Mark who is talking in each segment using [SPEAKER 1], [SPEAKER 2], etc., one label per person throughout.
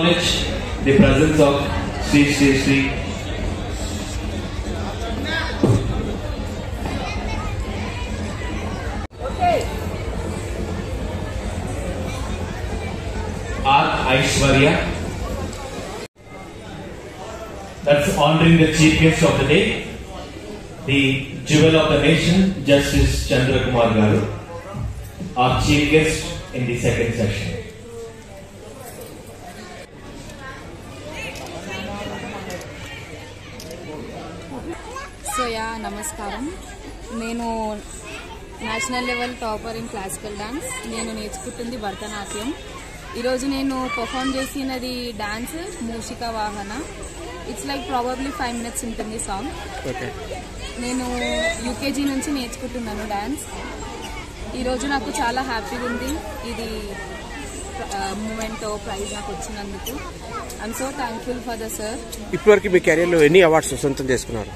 [SPEAKER 1] acknowledge the presence of Sri R. Aishwarya. That's honoring the chief guest of the day, the jewel of the nation, Justice Chandra Kumar Garu, our chief guest in the second session.
[SPEAKER 2] So yeah, namaskaram. Nenu national level topper in classical dance. Nenu నేర్చుకుంటుంది భరతనాట్యం. ఈ రోజు నేను perform చేసినది dance మూషిక వాహన. It's like probably 5 minutes ఉంటుంది song. Okay. నేను UKG నుంచి నేర్చుకుంటున్నాను డాన్స్. ఈ రోజు నాకు చాలా హ్యాపీగా ఉంది. ఇది మూమెంట్ ప్రైజ్ నాకు వచ్చినందుకు I'm so thankful for the sir.
[SPEAKER 3] ఇప్పటివరకు మీ కెరీర్లో ఎన్ని అవార్డ్స్ సొంతం చేసుకున్నారు?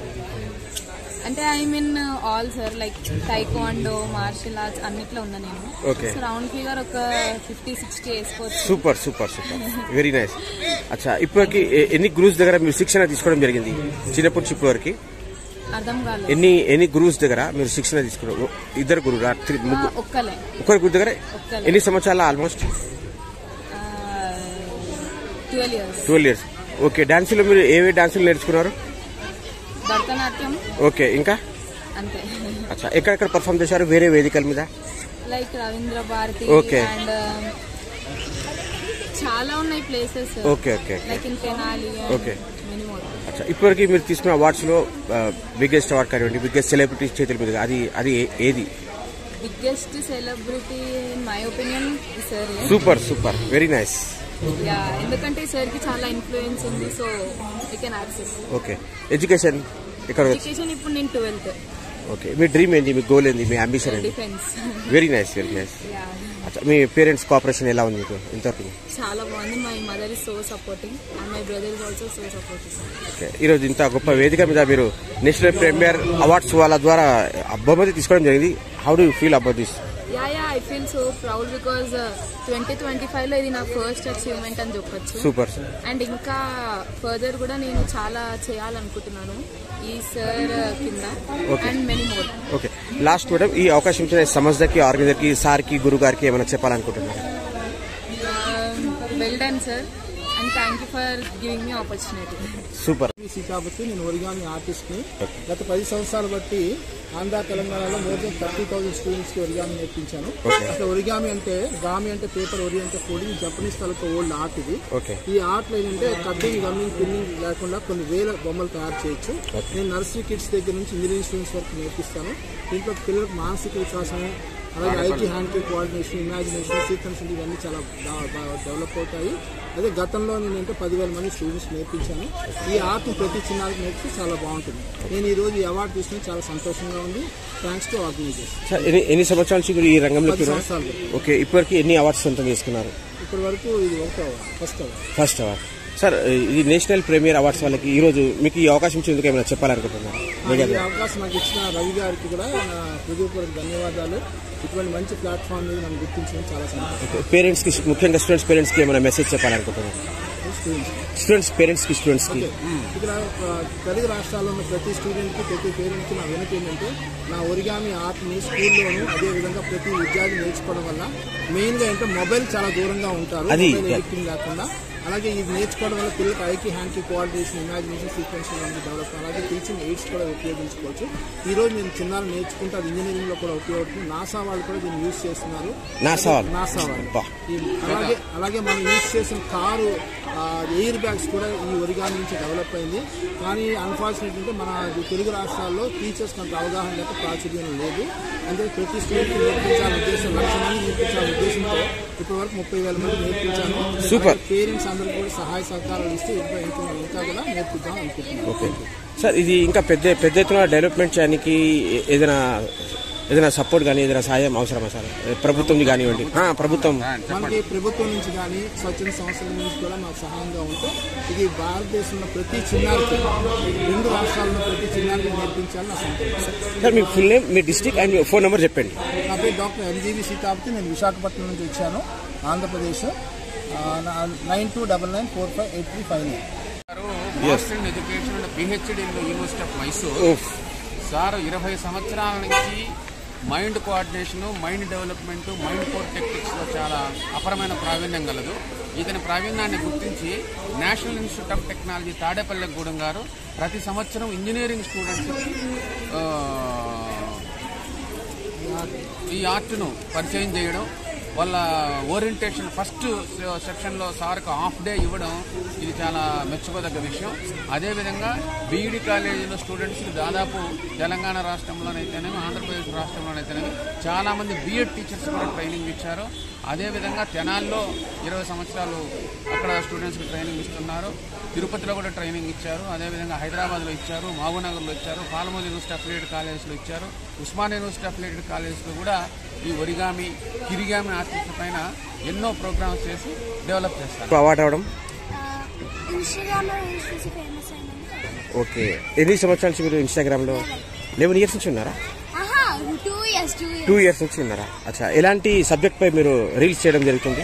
[SPEAKER 2] అంటే I mean all sir, like taekwondo, martial arts అన్నిట్లో ఉన్నా నేను.
[SPEAKER 3] ఓకే.
[SPEAKER 2] రౌండ్ ఫిగర్ ఒక 50-60 వేసుకోవచ్చు.
[SPEAKER 3] Super super super, very nice. అచ్చా, ఇప్పటివరకు ఎన్ని గురువుస్ దగ్గర మీరు శిక్షణ తీసుకోవడం జరిగింది చిన్నప్పటి నుంచి ఇప్పటివరకు?
[SPEAKER 2] అర్థం కాలేదు.
[SPEAKER 3] ఎన్ని గురువుస్ దగ్గర మీరు శిక్షణ తీసుకున్నారు? ఇద్దరు గురువు? ఒక్కరి గురు దగ్గర ఎన్ని సంవత్సరాలు? Almost 12 years. ఓకే. డాన్సులో మీరు ఏవే డాన్సులు నేర్చుకున్నారు?
[SPEAKER 2] భరతనాట్యం.
[SPEAKER 3] ఓకే, ఇంకా
[SPEAKER 2] అంతే.
[SPEAKER 3] అచ్చా, ఎక్కడెక్కడ పర్ఫామ్ చేశారు వేరే వేదికల మీద?
[SPEAKER 2] Like Ravindra Bharathi.
[SPEAKER 3] Okay.
[SPEAKER 2] And చాలా ఉన్నాయి places.
[SPEAKER 3] Okay okay.
[SPEAKER 2] Like in Tenali.
[SPEAKER 3] Okay. అచ్చా, ఇప్పటివరకు మీరు తీసుకున్న అవార్డ్స్ లో బిగ్గెస్ట్ అవార్డ్ కానివ్వండి, బిగ్గెస్ట్ సెలబ్రిటీ చేతుల మీద అది ఏది?
[SPEAKER 2] Biggest celebrity in my opinion sir.
[SPEAKER 3] Super super, very nice.
[SPEAKER 2] ఎందుకంటే సార్ కి చాలా ఇన్ఫ్లుయెన్స్ ఉంది, so you can access.
[SPEAKER 3] Okay. Education ఎక్కడ?
[SPEAKER 2] ఎడ్యుకేషన్ ఇప్పుడు నేను 12th.
[SPEAKER 3] ఓకే. మీ డ్రీమ్ ఏంటి? మీ గోల్ ఏంటి? మీ అంబిషన్ ఏంటి?
[SPEAKER 2] Defence.
[SPEAKER 3] Very nice, very nice. అచ్చా, మీ పేరెంట్స్ కోఆపరేషన్ ఎలా ఉంది మీకు ఇంతవరకు?
[SPEAKER 2] చాలా బాగుంది. My mother is so supporting and my brother is also so supporting.
[SPEAKER 3] Okay. ఈరోజు ఇంత గొప్ప వేదిక మీద మీరు నేషనల్ ప్రీమియర్ అవార్డ్స్ వాళ్ళ ద్వారా బహుమతి తీసుకోవడం జరిగింది. How do you feel about this?
[SPEAKER 2] I feel so proud because 2025 లో ఇది నా ఫస్ట్ అచీవ్మెంట్ అని చెప్పొచ్చు.
[SPEAKER 3] సూపర్.
[SPEAKER 2] అండ్ ఇంకా ఫర్దర్ కూడా నేను చాలా చేయాలనుకుంటున్నాను ఈ సార్ కింద. And many more.
[SPEAKER 3] Okay. Last madam, ఈ అవకాశం ఇచ్చిన సమస్యకి, ఆర్గనైజర్ కి, సార్ కి, గురువు గారికి ఏమైనా చెప్పాలనుకుంటున్నారు?
[SPEAKER 2] Well done sir and thank you for giving me opportunity.
[SPEAKER 3] Super.
[SPEAKER 4] కాబట్టి నేను ఒరిగామి ఆర్టిస్ట్ ని గత 10 సంవత్సరాలు బట్టి ఆంధ్ర తెలంగాణలో మోర్ దెన్ 30,000 స్టూడెంట్స్ కి ఒరిగామి నేర్పించాను. అసలు ఒరిగామి అంటే గామి అంటే పేపర్, ఒరి అంటే కోడింగ్, జపనీస్ తాలూకా ఓల్డ్ ఆర్ట్ ఇది. ఈ ఆర్ట్ లో ఏంటంటే కటింగ్, గమ్మింగ్, పిన్నింగ్ లేకుండా కొన్ని వేల బొమ్మలు తయారు చేయొచ్చు. నేను నర్సరీ కిడ్స్ దగ్గర నుంచి ఇంజనీరింగ్ స్టూడెంట్స్ వరకు నేర్పిస్తాను. దీంట్లో పిల్లలకు మానసిక వికాసం, అలాగే ఐటీ హ్యాండ్ కి కోఆర్డినేషన్, ఇమాజినేషన్, సీక్వెన్స్ ఇవన్నీ చాలా డెవలప్ అవుతాయి. అదే గతంలో నేనంటే 10,000 మంది స్టూడెంట్స్ నేర్పించాను. ఈ ఆర్ట్ని ప్రతి చిన్నారికి నేర్పిస్తే చాలా బాగుంటుంది. నేను ఈ రోజు ఈ అవార్డు తీసుకుని చాలా సంతోషంగా ఉంది. Thanks to organization.
[SPEAKER 3] ఎన్ని సంవత్సరాల నుంచి ఈ రంగంలో?
[SPEAKER 4] 10 సంవత్సరాలు.
[SPEAKER 3] ఓకే. ఇప్పటివరకు ఎన్ని అవార్డ్స్ సొంతం చేసుకున్నారు?
[SPEAKER 4] ఇప్పటి వరకు ఇది ఫస్ట్ అవార్డ్.
[SPEAKER 3] సార్, ఇది నేషనల్ ప్రీమియర్ అవార్డ్స్ వాళ్ళకి ఈ రోజు మీకు ఈ అవకాశం ఇచ్చేందుకు ఏమైనా చెప్పాలనుకుంటున్నారు?
[SPEAKER 4] ఈ అవకాశం నాకు ఇచ్చిన రవి గారికి కూడా నా హృదయపూర్వక ధన్యవాదాలు. ఇటువంటి మంచి ప్లాట్ఫామ్ మీద నన్ను గుర్తించడం చాలా సంతోషం.
[SPEAKER 3] పేరెంట్స్ కి, ముఖ్యంగా స్టూడెంట్స్ పేరెంట్స్ కి ఏమైనా మెసేజ్ చెప్పాలనుకుంటున్నారు? స్టూడెంట్స్ పేరెంట్స్ కి, స్టూడెంట్స్ కి
[SPEAKER 4] ఇక్కడ తెలుగు రాష్ట్రాల్లో ఉన్న ప్రతి స్టూడెంట్ కి, ప్రతి పేరెంట్ కి నా వెనక ఏంటంటే నా ఒరిగామి ఆర్ట్ ని స్కూల్లోను అదే విధంగా ప్రతి విద్యార్థి నేర్చుకోవడం వల్ల మెయిన్ గా అంటే మొబైల్ చాలా దూరంగా ఉంటారు, ఎడిటింగ్ లేకుండా. అలాగే ఇది నేర్చుకోవడం వల్ల పిల్లలకు ఐకి, హ్యాండ్ కి కోఆర్డినేషన్, ఇమాజినేషన్, సీక్వెన్స్ డెవలప్, అలాగే టీచింగ్ ఎయిడ్స్ కూడా ఉపయోగించుకోవచ్చు. ఈ రోజు నేను చిన్నాలు నేర్చుకుంటే అది ఇంజనీరింగ్ లో కూడా ఉపయోగపడుతుంది. నాసా వాళ్ళు కూడా దీన్ని యూజ్ చేస్తున్నారు. నాసా వాళ్ళు అలాగే మనం యూజ్ చేసిన కారు ఎయిర్ బ్యాగ్స్ కూడా ఈ ఒరిగామి నుంచి డెవలప్ అయింది. కానీ అన్ఫార్చునేట్ అంటే మన తెలుగు రాష్ట్రాల్లో టీచర్స్ అంత అవగాహన లేక ప్రాచుర్యం లేదు. అందుకే ప్రతి స్టూడెంట్ నేర్పించాలనే ఉద్దేశం, 1,00,000 మంది నేర్పించాలనే ఉద్దేశంతో ఇప్పటి వరకు 30,000 మంది నేర్పించాను. సూపర్. పేరెంట్స్ అందరూ కూడా సహాయ సహకారాలు ఇస్తే ఇంకా కూడా నేర్పిద్దాం అనుకుంటున్నాను.
[SPEAKER 3] సార్, ఇది ఇంకా పెద్ద ఎత్తున డెవలప్మెంట్ చేయడానికి ఏదైనా సపోర్ట్ కానీ ఏదైనా సహాయం అవసరమా సార్? ప్రభుత్వం కానివ్వండి, ప్రభుత్వం
[SPEAKER 4] నుంచి కానీ స్వచ్ఛంద సంస్థల నుంచి కూడా మాకు సహాయంగా ఉంటే ఇది భారతదేశంలో ప్రతి చిన్నారికి, 2 రాష్ట్రాల్లో ప్రతి చిన్నారికి నేర్పించాలని నా సంకల్పం.
[SPEAKER 3] Sir, me full name, me district and phone number చెప్పండి.
[SPEAKER 4] నా పేరు డాక్టర్ ఎల్జీవి సీతాపతి. నేను విశాఖపట్నం నుంచి వచ్చాను, Andhra Pradesh. 9299458359.
[SPEAKER 5] Master in education and PhD in university of Mysore. Sir 20 సంవత్సరాల నుంచి mind coordination, mind development, mind core టెక్నిక్స్లో చాలా అపరమైన ప్రావీణ్యం గలదు. ఇతని ప్రావీణ్యాన్ని గుర్తించి national institute of technology Tadepalligudem గారు ప్రతి సంవత్సరం ఇంజనీరింగ్ స్టూడెంట్స్కి ఈ ఆర్ట్ను పరిచయం చేయడం, వాళ్ళ ఓరియంటేషన్ ఫస్ట్ సెక్షన్లో సార్కు హాఫ్ డే ఇవ్వడం ఇది చాలా మెచ్చుకోదగ్గ విషయం. అదేవిధంగా బీఈడి కాలేజీలో స్టూడెంట్స్కి దాదాపు తెలంగాణ రాష్ట్రంలోనైతేనేమి, ఆంధ్రప్రదేశ్ రాష్ట్రంలోనైతేనేమి చాలామంది బీఎడ్ టీచర్స్ కూడా ట్రైనింగ్ ఇచ్చారు. అదేవిధంగా తెనాల్లో 20 సంవత్సరాలు అక్కడ స్టూడెంట్స్కి ట్రైనింగ్ ఇస్తున్నారు. తిరుపతిలో కూడా ట్రైనింగ్ ఇచ్చారు. అదేవిధంగా హైదరాబాద్లో ఇచ్చారు, మహబూబ్నగర్లో ఇచ్చారు, పాలమూరు యూనివర్సిటీ అఫిలియేటెడ్ కాలేజెస్లో ఇచ్చారు, ఉస్మానియా యూనివర్సిటీ అఫిలియేటెడ్ కాలేజెస్లో కూడా ఈ ఒరిగామి, కిరిగామి ఆర్టిస్ట్ పైన ఎన్నో ప్రోగ్రామ్స్ చేసి డెవలప్ చేస్తారు.
[SPEAKER 3] అవార్డు అవడం ఓకే. ఎన్ని సంవత్సరాల నుంచి మీరు ఇన్స్టాగ్రామ్లో 11 years నుంచి ఉన్నారా? 2 years నుంచి ఉన్నారా? అచ్చా, ఎలాంటి సబ్జెక్ట్ పై మీరు రీల్స్ చేయడం జరుగుతుంది?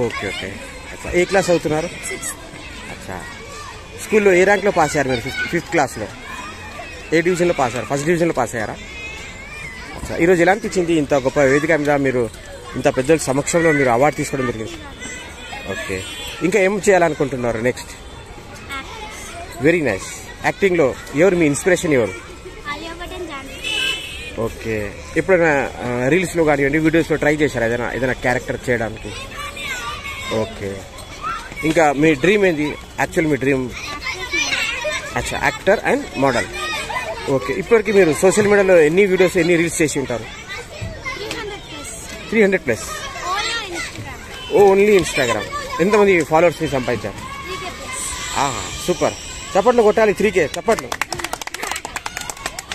[SPEAKER 3] Okay okay. అచ్చా, ఏ క్లాస్ అవుతున్నారు? అచ్చా, స్కూల్లో ఏ ర్యాంక్లో పాస్ అయ్యారు మీరు? 5th క్లాస్లో ఏ డివిజన్లో పాస్ అయ్యారు? 1st డివిజన్లో పాస్ అయ్యారా? అచ్చా, ఈరోజు ఎలా అనిపించింది ఇంత గొప్ప వేదిక మీద మీరు ఇంత పెద్ద సమక్షంలో మీరు అవార్డు తీసుకోవడం జరిగింది? ఓకే, ఇంకా ఏం చేయాలనుకుంటున్నారు నెక్స్ట్? Very nice. యాక్టింగ్లో ఎవరు మీ ఇన్స్పిరేషన్ ఎవరు? ఓకే, ఎప్పుడైనా రీల్స్లో కానివ్వండి, వీడియోస్లో ట్రై చేశారా ఏదైనా క్యారెక్టర్ చేయడానికి? ఓకే, ఇంకా మీ డ్రీమ్ ఏంది? యాక్చువల్ మీ డ్రీమ్? అచ్చా, యాక్టర్ అండ్ మోడల్. ఓకే, ఇప్పటికి మీరు సోషల్ మీడియాలో ఎన్ని వీడియోస్, ఎన్ని రీల్స్ చేసి ఉంటారు? 300+. Only Instagram. ఎంతమంది ఫాలోవర్స్ని సంపాదించారు? సూపర్. చప్పట్లు కొట్టాలి. 3K చప్పట్లు.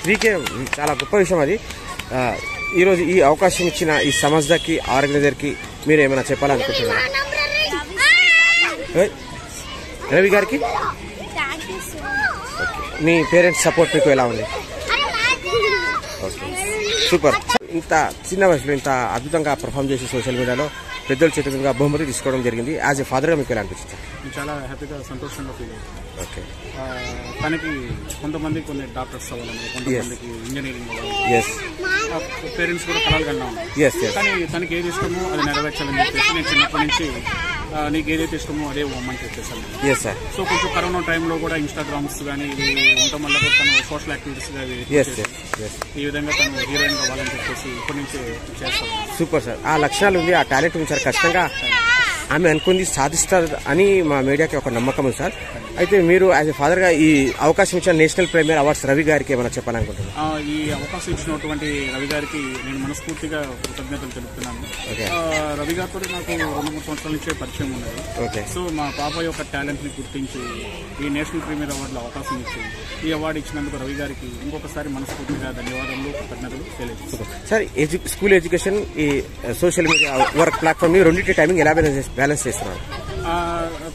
[SPEAKER 3] 3K చాలా గొప్ప విషయం అది. ఈరోజు ఈ అవకాశం ఇచ్చిన ఈ సంస్థకి, ఆర్గనైజర్కి మీరు ఏమైనా చెప్పాలనుకుంటున్నారా? రవి గారికి ఓకే, మీ పేరెంట్స్ సపోర్ట్ మీకు ఎలా ఉంది? Okay, super. ఇంత చిన్న వయసులో ఇంత అద్భుతంగా పర్ఫామ్ చేసి సోషల్ మీడియాలో పెద్దల చేతి మీదుగా బహుమతి తీసుకోవడం జరిగింది. యాజ్ ఎ ఫాదర్గా మీకు ఎలా అనిపిస్తుంది?
[SPEAKER 6] చాలా హ్యాపీగా, సంతోషంగా ఫీల్ అవుతుంది.
[SPEAKER 3] ఓకే,
[SPEAKER 6] తనకి కొంతమంది కొన్ని డాక్టర్స్ అవ్వాలని, కొంతమందికి ఇంజనీరింగ్ అవ్వాలి, పేరెంట్స్ కూడా కళలు కన్నా ఉన్నాయి. కానీ తనకి ఏది ఇష్టమో అది నెరవేర్చాలని చెప్పేసి నేను చిన్నప్పటి నుంచి నీకు ఏదైతే ఇష్టమో అదే అమ్మని చెప్పేసాను. సో కొంచెం కరోనా టైంలో కూడా ఇన్స్టాగ్రామ్స్ కానీ ఇవి ఉండటం వల్ల తను సోషల్ యాక్టివిటీస్గా ఈ విధంగా తను హీరోయిన్ అవ్వాలని చెప్పేసి ఇప్పటి నుంచి చేస్తాను.
[SPEAKER 3] Super sir. ఆ లక్షణాలు ఉంది, ఆ టాలెంట్ ఉంది సార్. ఖచ్చితంగా ఆమె అనుకుంది సాధిస్తారు అని మా మీడియాకి ఒక నమ్మకం ఉంది సార్. అయితే మీరు యాజ్ ఎ ఫాదర్గా ఈ అవకాశం ఇచ్చిన నేషనల్ ప్రీమియర్ అవార్డ్స్ రవి గారికి ఏమైనా చెప్పాలనుకుంటున్నాను?
[SPEAKER 6] ఈ అవకాశం ఇచ్చినటువంటి రవి గారికి నేను మనస్ఫూర్తిగా కృతజ్ఞతలు తెలుపుతున్నాను. రవి గారితో నాకు 2-3 సంవత్సరాల నుంచే పరిచయం ఉన్నది. సో మా పాప యొక్క టాలెంట్ ని గుర్తించి ఈ నేషనల్ ప్రీమియర్ అవార్డులో అవకాశం ఇచ్చి ఈ అవార్డు ఇచ్చినందుకు రవి గారికి ఇంకొకసారి మనస్ఫూర్తిగా ధన్యవాదాలు, కృతజ్ఞతలు తెలియజేస్తాను.
[SPEAKER 3] సార్, స్కూల్ ఎడ్యుకేషన్, ఈ సోషల్ మీడియా వర్క్ ప్లాట్ఫామ్ రెండింటి టైమింగ్ ఎలా బ్యాలెన్స్ చేస్తున్నారు?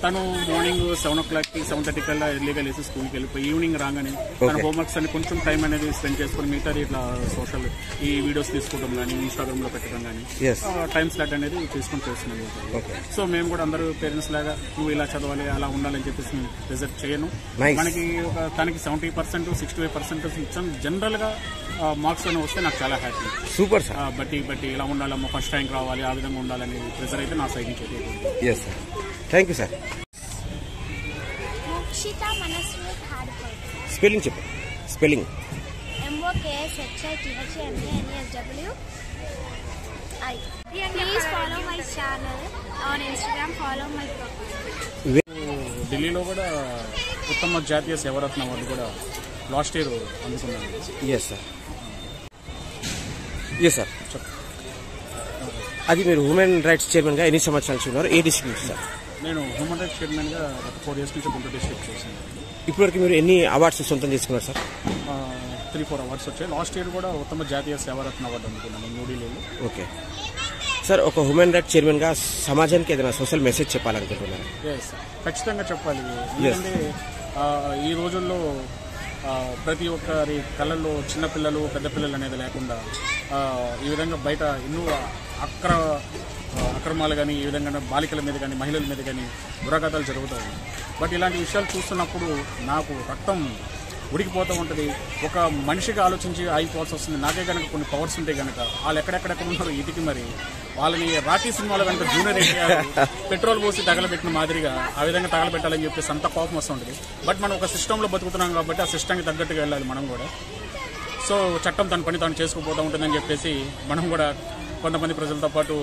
[SPEAKER 6] తను మార్నింగ్ 7 o'clock 7:30 కల్లా ఎర్లీగా లేసి స్కూల్కి వెళ్ళిపోయి ఈవినింగ్ రాగానే తన హోంవర్క్స్ అని కొంచెం టైం అనేది స్పెండ్ చేసుకుని మిగతా ఇట్లా సోషల్ ఈ వీడియోస్ తీసుకోవడం కానీ, ఇన్స్టాగ్రామ్ లో పెట్టడం కానీ టైం స్లాట్ అనేది తీసుకొని చేస్తున్నాను. సో మేము కూడా అందరూ పేరెంట్స్ లాగా నువ్వు ఇలా చదవాలి, అలా ఉండాలని చెప్పేసి మేము రిజెక్ట్ చేయను. మనకి తనకి 70%, 65% ఇచ్చాం. జనరల్ గా మార్క్స్ అని వస్తే నాకు చాలా హ్యాపీ.
[SPEAKER 3] Super sir.
[SPEAKER 6] బట్టి ఇలా ఉండాలమ్మా, ఫస్ట్ ర్యాంక్ రావాలి, ఆ విధంగా ఉండాలని ప్రెజర్ అయితే నా సైడ్ నుంచి.
[SPEAKER 3] Thank you sir. స్పెల్లింగ్ చెప్పు. Spelling
[SPEAKER 7] MOKSHITHMANESWI. Please follow my channel on Instagram. Follow my profile.
[SPEAKER 6] ఢిల్లీలో కూడా ఉత్తమ జాతీయ సేవరత్న అవార్డు కూడా లాస్ట్ ఇయర్ అందుకున్నాను.
[SPEAKER 3] Yes sir. అది మీరు హ్యూమన్ రైట్స్ చైర్మన్ గా ఎన్ని సంవత్సరాలు ఉన్నారు? ఏ డిస్ట్రిక్ట్ సార్?
[SPEAKER 6] నేను హ్యూమన్ రైట్స్ చైర్మన్ గా 4 years నుంచి గుంటూరు డిస్ట్రిక్ట్ చేశాను.
[SPEAKER 3] ఇప్పటివరకు మీరు ఎన్ని అవార్డ్స్ సొంతం చేసుకున్నారు సార్?
[SPEAKER 6] 3-4 అవార్డ్స్ వచ్చాయి. లాస్ట్ ఇయర్ కూడా ఉత్తమ జాతీయ సేవరత్న అవార్డు అందుకున్నాను న్యూఢిల్లీలో.
[SPEAKER 3] ఓకే సార్, ఒక హ్యూమన్ రైట్స్ చైర్మన్ గా సమాజానికి ఏదైనా సోషల్ మెసేజ్ చెప్పాలనుకుంటున్నారు?
[SPEAKER 6] ఖచ్చితంగా చెప్పాలి. ఎందుకంటే ఈ రోజుల్లో ప్రతి ఒక్కరి కళల్లో చిన్నపిల్లలు, పెద్ద పిల్లలు అనేది లేకుండా ఈ విధంగా బయట ఎన్నో అక్రమాలు కానీ ఈ విధంగా బాలికల మీద కానీ మహిళల మీద కానీ దురాఘాతాలు జరుగుతూ ఉన్నాయి. బట్ ఇలాంటి విషయాలు చూస్తున్నప్పుడు నాకు రక్తం ఉడికిపోతూ ఉంటుంది. ఒక మనిషిగా ఆలోచించి ఆగిపోవాల్సి వస్తుంది. నాకే కనుక కొన్ని పవర్స్ ఉంటాయి కనుక వాళ్ళు ఎక్కడెక్కడెక్కడ ఉన్నారో ఇదికి మరి వాళ్ళని రాఖీ సినిమాలో కనుక జూనియర్ ఎన్టీఆర్ పెట్రోల్ పోసి తగలబెట్టిన మాదిరిగా ఆ విధంగా తగలబెట్టాలని చెప్పేసి అంత కోపం వస్తుంటుంది. బట్ మనం ఒక సిస్టంలో బతుకుతున్నాం కాబట్టి ఆ సిస్టమ్కి తగ్గట్టుగా వెళ్ళాలి మనం కూడా. సో చట్టం తన పని తాను చేసుకుపోతూ ఉంటుందని చెప్పేసి మనం కూడా కొంతమంది ప్రజలతో పాటు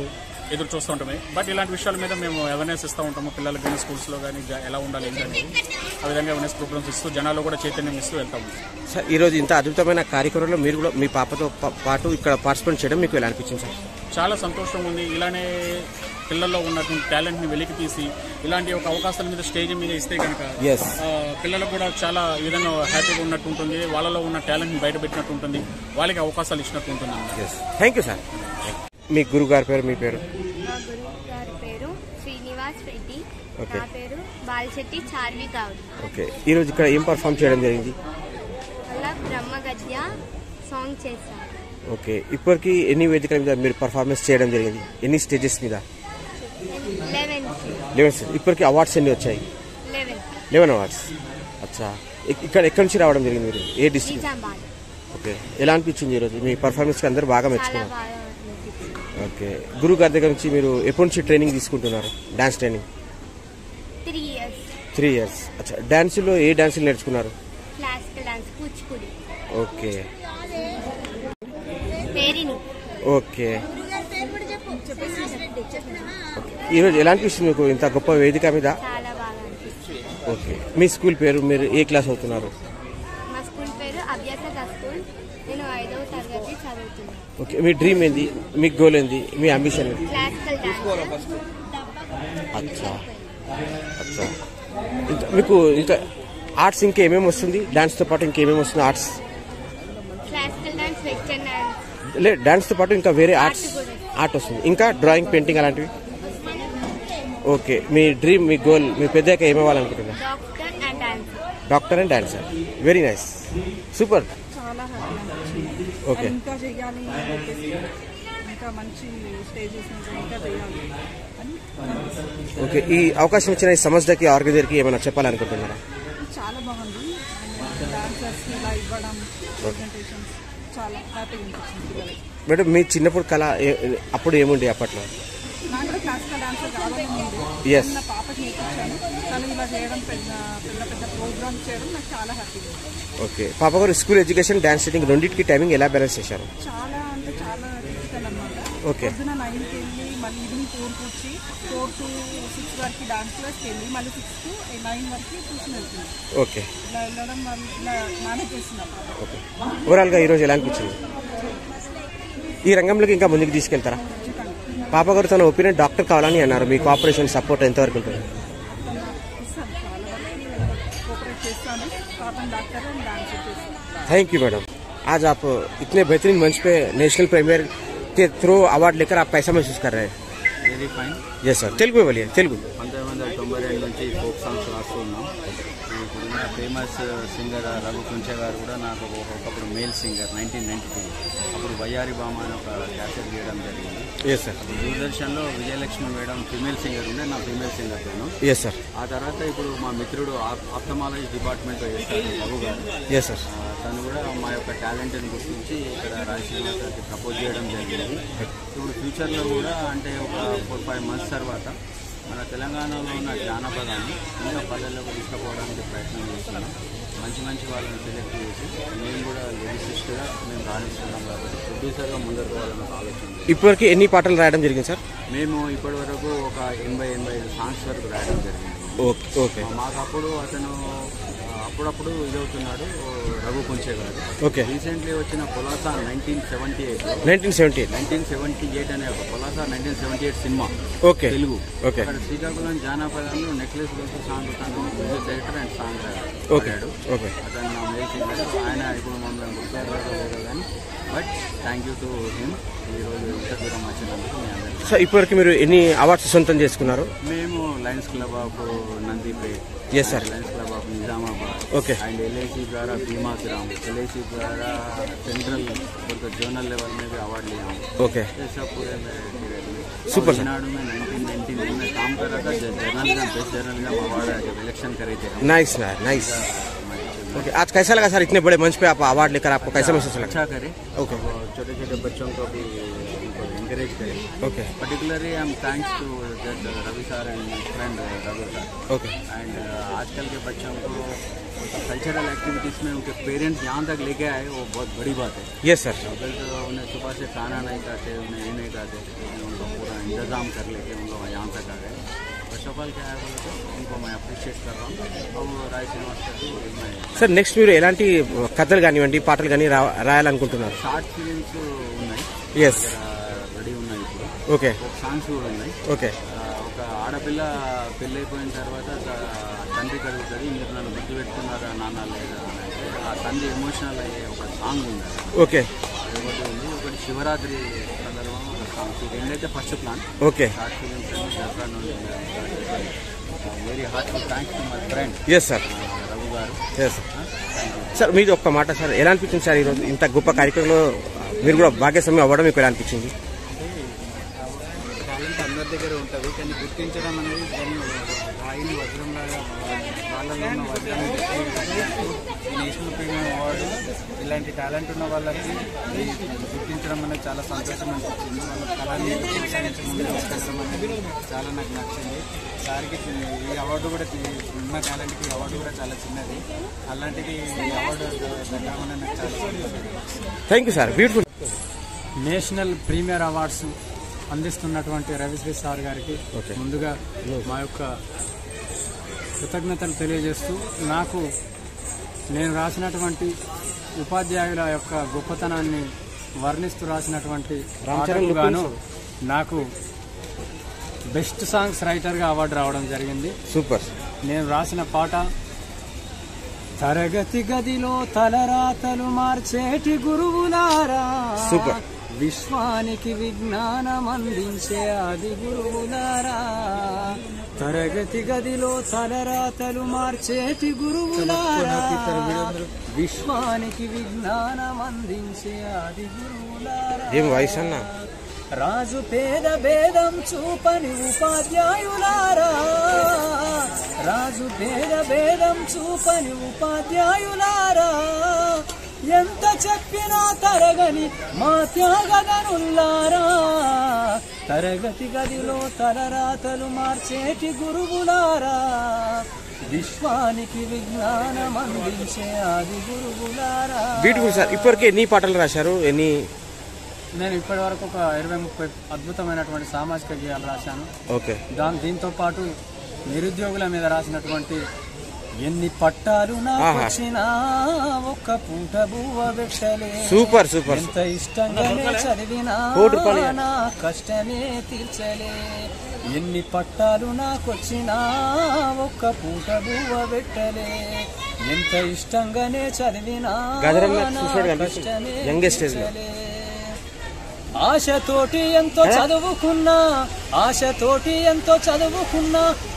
[SPEAKER 6] ఎదురు చూస్తూ ఉంటామే. బట్ ఇలాంటి విషయాల మీద మేము అవేర్నెస్ ఇస్తూ ఉంటాము. పిల్లలకి కానీ స్కూల్స్లో కానీ ఎలా ఉండాలి ఏంటనేది ఆ విధంగా అవేర్నెస్ ప్రోగ్రామ్స్ ఇస్తూ జనాల్లో కూడా చైతన్యం ఇస్తూ వెళ్తాము.
[SPEAKER 3] సార్ ఈరోజు ఇంత అద్భుతమైన కార్యక్రమంలో మీరు కూడా మీ పాపతో పాటు ఇక్కడ పార్టిసిపేట్ చేయడం మీకు ఎలా అనిపించింది సార్?
[SPEAKER 6] చాలా సంతోషంగా ఉంది. ఇలానే పిల్లల్లో ఉన్నటువంటి టాలెంట్ని వెలికి తీసి ఇలాంటి ఒక అవకాశాల మీద స్టేజ్ మీద ఇస్తే కనుక పిల్లలకు కూడా చాలా ఈ విధంగా హ్యాపీగా ఉన్నట్టు ఉంటుంది. వాళ్ళలో ఉన్న టాలెంట్ని బయట పెట్టినట్టు ఉంటుంది. వాళ్ళకి అవకాశాలు ఇచ్చినట్టు ఉంటుంది.
[SPEAKER 3] Thank you sir. మీ గురువు గారి పేరు, మీ పేరు?
[SPEAKER 7] మా గురువు గారి పేరు శ్రీనివాస్ రెడ్డి. నా పేరు బాల్శెట్టి చార్వి గౌడ్.
[SPEAKER 3] ఓకే, ఈరోజు ఇక్కడ ఏం పర్ఫామ్ చేయడం జరిగింది?
[SPEAKER 7] అలా బ్రహ్మగద్య సాంగ్ చేశాను.
[SPEAKER 3] ఓకే, ఇప్పటికి ఎన్ని వేదికల మీద మీరు పర్ఫార్మెన్స్ చేయడం జరిగింది? ఎన్ని స్టేజెస్ మీద? 11. ఇప్పటికి అవార్డ్స్ ఎన్ని వచ్చాయి? 11 అవార్డ్స్. అచ్చా, ఇక్కడ ఎక్కడి నుంచి రావడం జరిగింది మీరు? ఏ డిస్ట్రిక్ట్? ఓకే, ఎలా అనిపించింది ఈరోజు మీ పర్ఫార్మెన్స్? అందరూ బాగా మెచ్చుకున్నారు. ఓకే, గురువు గారి దగ్గర నుంచి మీరు ఎప్పటి నుంచి ట్రైనింగ్ తీసుకుంటున్నారు? Dance training 3 years. అచ్చా, డాన్సులో ఏ డాన్సులు నేర్చుకున్నారు?
[SPEAKER 7] Classical dance, Kuchipudi.
[SPEAKER 3] Okay okay, ఈరోజు ఎలా అనిపిస్తుంది మీకు ఇంత గొప్ప వేదిక మీద?
[SPEAKER 7] చాలా బాగా అనిపిస్తుంది.
[SPEAKER 3] ఓకే, మీ స్కూల్ పేరు, మీరు ఏ క్లాస్ అవుతున్నారు?
[SPEAKER 7] మా స్కూల్ పేరు అభ్యాస స్కూల్. నేను 5వ తరగతి చదువుతున్నాను.
[SPEAKER 3] ఓకే, మీ డ్రీమ్ ఏంది? మీ గోల్ ఏంది? మీ అంబిషన్ ఏంది?
[SPEAKER 7] Classical dance.
[SPEAKER 3] అచ్చా అచ్చా, మీకు ఇంకా ఆర్ట్స్ ఇంకేమేమి వస్తుంది? డాన్స్తో పాటు ఇంకేమేమి వస్తుంది arts?
[SPEAKER 7] Classical dance, western dance.
[SPEAKER 3] లే, డాన్స్తో పాటు ఇంకా వేరే ఆర్ట్ వస్తుంది. ఇంకా డ్రాయింగ్, పెయింటింగ్ అలాంటివి? ఓకే, మీ డ్రీమ్, మీ గోల్, మీ పెద్దగా ఏమవ్వాలనుకుంటున్నారు? Doctor and dancer. Very nice, super.
[SPEAKER 8] చాలా హ్యాపీ అనిపించింది.
[SPEAKER 3] ఓకే,
[SPEAKER 8] ఇంకా చేయాలి, ఇంకా మంచి స్టేజెస్ ఇంకా చేయాలి అని.
[SPEAKER 3] ఓకే, ఈ అవకాశం ఇచ్చిన ఈ సంస్థకి ఆర్గనైజర్కి ఏమైనా చెప్పాలనుకుంటున్నారా?
[SPEAKER 8] చాలా బాగుంది. డాన్సర్స్ ఇలా ఇవ్వడం, ప్రెజెంటేషన్స్ చాలా హ్యాపీగా అనిపించింది.
[SPEAKER 3] మేడం, మీ చిన్నప్పుడు కళ అప్పుడు ఏముండే అప్పట్లో?
[SPEAKER 8] నాకు కూడా క్లాసికల్ డాన్సర్ కావాలని ఉంది. నా పాపకి నేర్పించాను. తను ఇలా చేయడం, పెద్ద పెద్ద ప్రోగ్రామ్స్ చేయడం నాకు చాలా హ్యాపీగా ఉంది.
[SPEAKER 3] ఓకే, పాప గారు స్కూల్ ఎడ్యుకేషన్, డాన్స్ ట్రైనింగ్ రెండింటికి టైమింగ్ ఎలా బ్యాలెన్స్ చేశారు?
[SPEAKER 8] చాలా అంటే చాలా డిఫికల్ట్ అనమాట.
[SPEAKER 3] ఓకే,
[SPEAKER 8] పొద్దున 9కి వెళ్ళి మళ్ళీ ఈవినింగ్ 4కి వచ్చి 4 to 6 వరకు డాన్స్ క్లాస్కి వెళ్ళి మళ్ళీ 6 to 9 వరకు ట్యూషన్ వెళ్తుంది.
[SPEAKER 3] ఓకే,
[SPEAKER 8] ఇలా వెళ్ళడం ఇలా మేనేజ్ చేస్తున్నాం.
[SPEAKER 3] ఓకే, ఓవరాల్గా ఈరోజు ఎలా అనిపించింది? ఈ రంగంలోకి ఇంకా ముందుకు తీసుకెళ్తారా? పాప గారు తన ఒపీనియన్ డాక్టర్ కావాలని అన్నారు. మీ కోఆపరేషన్, సపోర్ట్ ఎంతవరకు ఉంటుంది? थैंक यू मैडम, आज आप इतने बेहतरीन मंच पे नेशनल प्रीमियर के थ्रू अवार्ड लेकर आप कैसा महसूस कर रहे हैं?
[SPEAKER 9] Very fine.
[SPEAKER 3] Yes sir, Telugu बोलिए. తెలుగు
[SPEAKER 9] 1992 నుంచి ఫోక్ సాంగ్స్ రాస్తున్నాం. ఇప్పుడున్న ఫేమస్ సింగర్ రఘు కుంచే గారు కూడా నాకు ఒకప్పుడు మేల్ సింగర్ 1992 అప్పుడు వయ్యారి బామ అని ఒక క్యాసెట్ చేయడం జరిగింది.
[SPEAKER 3] Yes sir.
[SPEAKER 9] దూరదర్శన్లో విజయలక్ష్మి మేడం ఫీమేల్ సింగర్ ఉండే, నా ఫీమేల్ సింగర్ నేను.
[SPEAKER 3] Yes sir.
[SPEAKER 9] ఆ తర్వాత ఇప్పుడు మా మిత్రుడు ఆప్థమాలజీ డిపార్ట్మెంట్లో చేస్తాడు రఘు గారు.
[SPEAKER 3] Yes sir.
[SPEAKER 9] తను కూడా మా యొక్క టాలెంట్ని గుర్తించి ఇక్కడ రాజశేఖర్ గారికి ప్రపోజ్ చేయడం జరిగింది. ఇప్పుడు ఫ్యూచర్లో కూడా అంటే ఒక 4-5 months తర్వాత మన తెలంగాణలో ఉన్న జానపదాన్ని ఇంకా పల్లెల్లోకి తీసుకుపోవడానికి ప్రయత్నం చేస్తున్నాం. మంచి వాళ్ళని సెలెక్ట్ చేసి మేము కూడా లిరిసిస్ట్గా మేము రాణిస్తున్నాం కాబట్టి ప్రొడ్యూసర్గా ముందరకు వాళ్ళని ఆలోచన.
[SPEAKER 3] ఇప్పటివరకు ఎన్ని పాటలు రాయడం జరిగింది సార్?
[SPEAKER 9] మేము ఇప్పటి వరకు ఒక 80-85 సాంగ్స్ వరకు రాయడం జరిగింది.
[SPEAKER 3] Okay okay.
[SPEAKER 9] మాకు అతను అప్పుడప్పుడు ఇదవుతున్నాడు రఘు కుంచే గారు.
[SPEAKER 3] ఓకే.
[SPEAKER 9] రీసెంట్లీ వచ్చిన పొలాసా 1978 అనే ఒక Polasa 1978 cinema.
[SPEAKER 3] Okay.
[SPEAKER 9] Telugu.
[SPEAKER 3] Okay.
[SPEAKER 9] అక్కడ శ్రీకాకుళం జానపదంలో నెక్లెస్ గొలుసు సాంగ్ తను music director and song
[SPEAKER 3] okay.
[SPEAKER 9] అతను నా మేల్ సింగర్. ఆయన ఇప్పుడు మమ్మల్ని గుర్తారు లేదో కానీ but thank you to him. ఈరోజు ఇంత దూరం వచ్చినందుకు మీ అందరికీ.
[SPEAKER 3] సార్ ఇప్పటివరకు మీరు ఎన్ని అవార్డ్స్ సొంతం చేసుకున్నారు?
[SPEAKER 9] మేము Lions club of Nandipet, Lions club of Nizamabad and LIC द्वारा बीमा ग्राम, LIC द्वारा सेंट्रल जोनल लेवल में भी अवार्ड लिया हूँ.
[SPEAKER 3] ओके,
[SPEAKER 9] सब पूरे मेरे करियर में.
[SPEAKER 3] सुपर.
[SPEAKER 9] तमिलनाडु में 1999 में काम कर रहा था, जर्नलिज्म बेस्ट जर्नलिज्म अवार्ड जब इलेक्शन करे थे.
[SPEAKER 3] Nice nice. ओके, आज कैसा लगा सर इतने बड़े मंच पे आप अवार्ड लेकर, आपको कैसा महसूस लगा?
[SPEAKER 9] अच्छा करे.
[SPEAKER 3] ओके,
[SPEAKER 9] छोटे छोटे बच्चों को भी encourage करें.
[SPEAKER 3] Okay.
[SPEAKER 9] Particularly I am thanks to that Ravi sir and my friend Raghu sir.
[SPEAKER 3] Okay.
[SPEAKER 9] And आजकल के बच्चों को कल्चरल एक्टिविटीज में उनके पेरेंट्स यहाँ तक लेके आए, वो बहुत बड़ी बात है.
[SPEAKER 3] Yes sir.
[SPEAKER 9] अगर तो उन्हें सुबह से खाना नहीं खाते, उन्हें ये नहीं खाते, उनका पूरा इंतजाम कर लेके उन लोग यहाँ तक आ गए. फर्स्ट ऑफ ऑल क्या है बोले तो उनको मैं अप्रिशिएट कर रहा हूँ. और राय శ్రీనివాస్
[SPEAKER 3] సార్ నెక్స్ట్ మీరు ఎలాంటి కథలు కానివ్వండి పాటలు కానీ రాయాలనుకుంటున్నారు?
[SPEAKER 9] షార్ట్ ఫిలిమ్స్ ఉన్నాయి.
[SPEAKER 3] ఎస్,
[SPEAKER 9] రెడీ ఉన్నాయి ఇప్పుడు.
[SPEAKER 3] ఓకే,
[SPEAKER 9] సాంగ్స్ కూడా ఉన్నాయి.
[SPEAKER 3] ఓకే.
[SPEAKER 9] ఒక ఆడపిల్ల పెళ్ళైపోయిన తర్వాత తండ్రి కలుగుతుంది, మీరు నన్ను గుర్తు పెట్టుకున్నారా నాన్న లేదా అంటే ఆ తండ్రి ఎమోషనల్ అయ్యే ఒక సాంగ్ ఉంది.
[SPEAKER 3] ఓకే,
[SPEAKER 9] ఒకటి ఉంది. ఒకటి శివరాత్రి సందర్భం ఒక సాంగ్స్. రెండైతే first plan.
[SPEAKER 3] Okay.
[SPEAKER 9] Short films అన్ని దసరా నుండి very heartful thanks to my friend.
[SPEAKER 3] Yes sir.
[SPEAKER 9] Raghu గారు.
[SPEAKER 3] Yes sir. మీది ఒక్క మాట సార్, ఎలా అనిపించింది సార్ ఈరోజు ఇంత గొప్ప కార్యక్రమంలో మీరు కూడా భాగస్వామ్యం అవ్వడం మీకు ఎలా అనిపించింది?
[SPEAKER 10] టాలెంట్ అందరి దగ్గర ఉంటుంది, కానీ గుర్తించడం అనేది రాయిని వజ్రంలాగా వాళ్ళలో ఉన్న వజ్రాన్ని నేషనల్ ప్రీమియం అవార్డు ఇలాంటి టాలెంట్ ఉన్న వాళ్ళకి గుర్తించడం అనేది చాలా సంతోషం అనిపించింది. వాళ్ళ కళని ప్రోత్సహించడం అనేది చాలా నాకు నచ్చింది. సార్కి ఈ అవార్డు కూడా ఉన్న టాలెంట్కి ఈ అవార్డు కూడా చాలా చిన్నది, అలాంటిది ఈ అవార్డు దక్కడం నాకు చాలా సంతోషం.
[SPEAKER 3] Thank you sir. Beautiful.
[SPEAKER 10] National premier awards అందిస్తున్నటువంటి రవిశ్రీ సార్ గారికి ముందుగా మా యొక్క కృతజ్ఞతలు తెలియజేస్తూ, నేను రాసినటువంటి ఉపాధ్యాయుల యొక్క గొప్పతనాన్ని వర్ణిస్తూ రాసినటువంటి పాటకు గాను నాకు బెస్ట్ సాంగ్స్ రైటర్గా అవార్డు రావడం జరిగింది.
[SPEAKER 3] సూపర్.
[SPEAKER 10] నేను రాసిన పాట తరగతి గదిలో తలరాతలు మార్చేటి గురువులారా,
[SPEAKER 3] సూపర్.
[SPEAKER 10] విశ్వానికి విజ్ఞానం అందించే ఆది గురువులారా, తరగతి గదిలో తలరాతలు మార్చేటి గురువులారా, విశ్వానికి విజ్ఞానం అందించే ఆది గురువులారా.
[SPEAKER 3] ఏం వాయిస్ అన్నా?
[SPEAKER 10] రాజు పేద భేదం చూపని ఉపాధ్యాయులారా, రాజు పేద భేదం చూపని ఉపాధ్యాయులారా, ఎంత చెప్పినా తరగని మా త్యాగదనుల్లారా, తరగతి గదిలో తలరాతలు మార్చేటి గురువులారా, విశ్వానికి విజ్ఞానం అందించే ఆది గురువులారా.
[SPEAKER 3] Beautiful sir. ఇప్పటికే ఎన్ని పాటలు రాశారు?
[SPEAKER 10] నేను ఇప్పటి వరకు ఒక 20-30 అద్భుతమైనటువంటి సామాజిక గేయాలు రాశాను.
[SPEAKER 3] ఓకే.
[SPEAKER 10] దీంతో పాటు నిరుద్యోగుల మీద రాసినటువంటి ఎన్ని పట్టాలు నాకొచ్చినా ఒక్క పూట బువ్వ పెట్టలే,
[SPEAKER 3] సూపర్ సూపర్.
[SPEAKER 10] ఎంత ఇష్టంగానే చదివినా నా కష్టమే తీర్చలే, ఎన్ని పట్టాలు నాకొచ్చినా ఒక్క పూట బువ్వ పెట్టలే, ఎంత ఇష్టంగానే చదివినా నా కష్టమే తీర్చలే. ఆశతోటి ఎంతో చదువుకున్నా,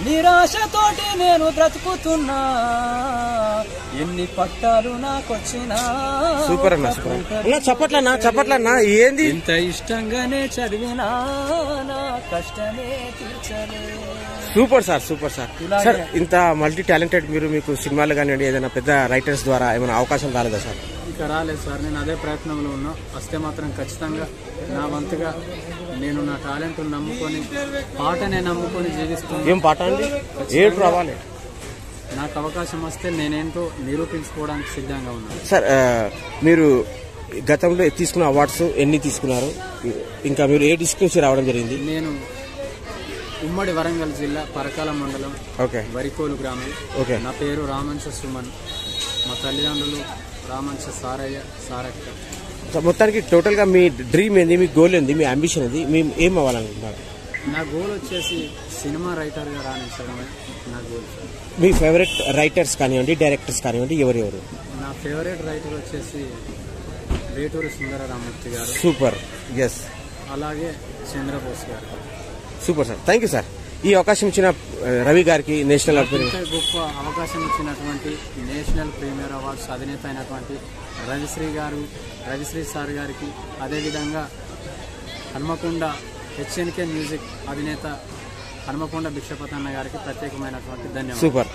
[SPEAKER 10] నిరాశతోటి నేను బ్రతుకుతున్నా, ఎన్ని పట్టాలు నాకొచ్చినా.
[SPEAKER 3] సూపర్ అన్న, చప్పట్లన్నా ఏంది?
[SPEAKER 10] ఇంత ఇష్టంగానే చదివినా నా కష్టమే తీర్చలే.
[SPEAKER 3] Super sir, super sir. Sir ఇంత మల్టీ టాలెంటెడ్ మీకు సినిమాలు కానివ్వండి, ఏదైనా పెద్ద రైటర్స్ ద్వారా ఏమైనా అవకాశం రాలేదా సార్?
[SPEAKER 10] ఇంకా రాలేదు సార్, నేను అదే ప్రయత్నంలో ఉన్నా. వస్తే మాత్రం ఖచ్చితంగా నా వంతుగా నేను నా టాలెంట్ నమ్ముకొని పాటనే నమ్ముకొని జీవిస్తున్నాను.
[SPEAKER 3] ఏం పాట అండి? ఏడు రావాలి.
[SPEAKER 10] నాకు అవకాశం వస్తే నేనేంటో నిరూపించుకోవడానికి సిద్ధంగా ఉన్నాను.
[SPEAKER 3] సార్ మీరు గతంలో తీసుకున్న అవార్డ్స్ ఎన్ని తీసుకున్నారు? ఇంకా మీరు ఏ డిస్ట్రిక్ట్ నుంచి రావడం జరిగింది?
[SPEAKER 10] నేను ఉమ్మడి వరంగల్ జిల్లా పరకాల మండలం వరికోలు గ్రామం. నా పేరు రామంచ సుమన్. మా తల్లిదండ్రులు రామంచ సారయ్య సారక్క.
[SPEAKER 3] మొత్తానికి టోటల్ గా మీ డ్రీమ్ ఏంది, మీ గోల్ ఏంది, మీ అంబిషన్ ఏంది, మేము ఏం అవ్వాలనుకుంటున్నారు?
[SPEAKER 10] నా గోల్ వచ్చేసి సినిమా రైటర్ గా రాణించడమే నా గోల్.
[SPEAKER 3] మీ ఫేవరెట్ రైటర్స్ కానివ్వండి, డైరెక్టర్స్ కానివ్వండి, ఎవరెవరు?
[SPEAKER 10] నా ఫేవరెట్ రైటర్ వచ్చేసి వేటూరి సుందర రామూర్తి గారు,
[SPEAKER 3] సూపర్. ఎస్,
[SPEAKER 10] అలాగే చంద్రబోస్ గారు.
[SPEAKER 3] Super sir, thank you sir. ఈ అవకాశం ఇచ్చిన రవి గారికి నేషనల్
[SPEAKER 10] గొప్ప అవకాశం ఇచ్చినటువంటి నేషనల్ ప్రీమియర్ అవార్డ్స్ అధినేత అయినటువంటి రవిశ్రీ సార్ గారికి, అదేవిధంగా హన్మకొండ హెచ్ఎన్కే మ్యూజిక్ అధినేత హన్మకొండ భిక్షపతన్న గారికి ప్రత్యేకమైనటువంటి ధన్యవాదాలు.
[SPEAKER 3] సూపర్.